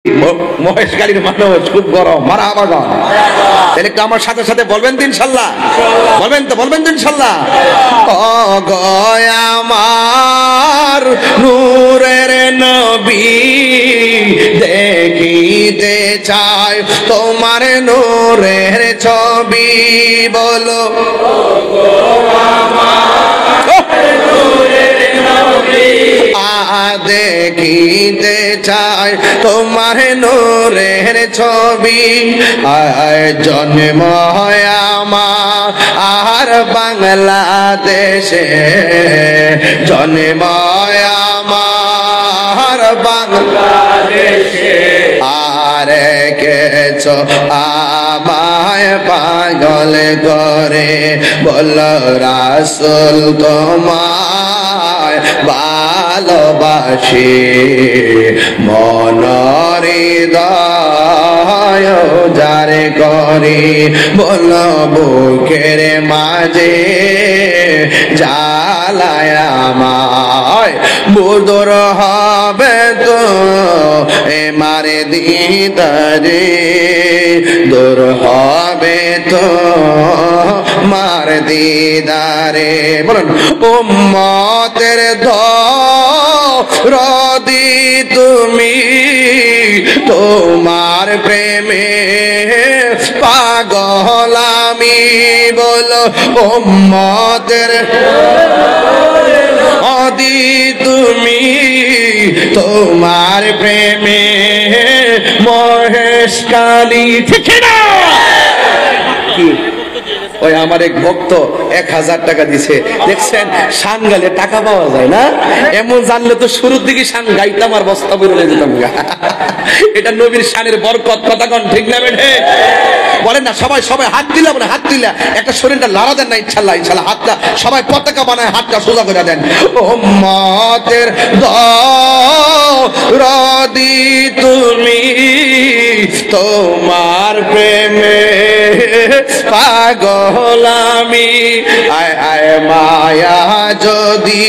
মহেশখালীর মানুষ খুব গরম, মারহাবা গান। তাহলে একটু আমার সাথে সাথে বলবেন তো ইনশাল্লাহ, বলবেন তো ইনশাল্লাহ। ও গয় আমার নূরের নবী, দেখিতে চাই তোমার নূরের ছবি, বলো দেখিতে চাই তোমার নূরের ছবি। জন্ম হয় আমার আর বাংলাদেশে, জন্ম হয় আমার বাংলাদেশে, আর কেছ আমায় পাগল করে, বল রাসূল তোমায় ভালোবাসি, মনের হৃদয় যারে করি, বল বুকের মাঝে জ্বালায় আমায়, বুদর হবে তো এমারে দিদারে, দূর হবে তো মার দিদারে। বলুন উম্মতের দরদি তুমি, তোমার প্রেমে পাগল আমি, বলো উম্মতের দরদি তুমি, তোমার প্রেমে মহেশখালী। ঠিক না? ওই আমার এক ভক্ত 1000 টাকা দিছে, দেখছেন শান গাইলে টাকা পাওয়া যায় না? এমন জানলে তো শুরুর দিকে শান গাইতাম আর বস্তা বেরোলে যেতাম। এটা নবীর শানের বরকত, কথা কোন ঠিক না বেঠে? বলেন না সবাই হাত দিলা, বলে হাত দিলা একটা শরীরটা লড়া দেন না, ইনশাল্লাহ ইনশাল্লাহ হাতটা সবাই পতাকা বানায় হাতটা সোজা করে দেন। উম্মতের দরদি তুমি, তোমার প্রেমে পাগল আমি, আয় আয় মায়া যদি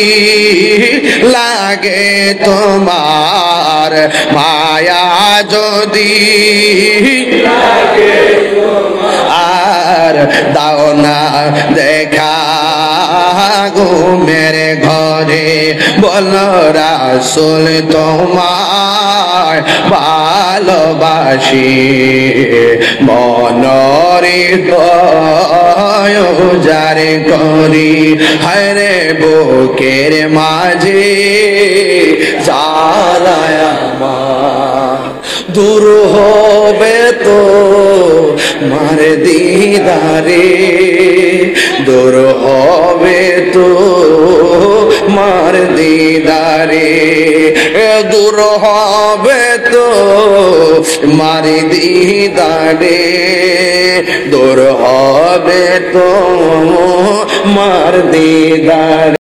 লাগে তোমার, মায়া যদি লাগে আর দাও না দেখা ঘুমের ঘরে, বল রাসূল তোমায় ভালোবাসি, মনের হৃদয় যারে করি, হায়রে বুকের মাঝে জ্বালায় আমার, দূর হবে তো মার দিদারে, দূর হবে তো মার দিদারে, দূর হবে তো মার দিদারে, দূর হবে তো মার দিদারে।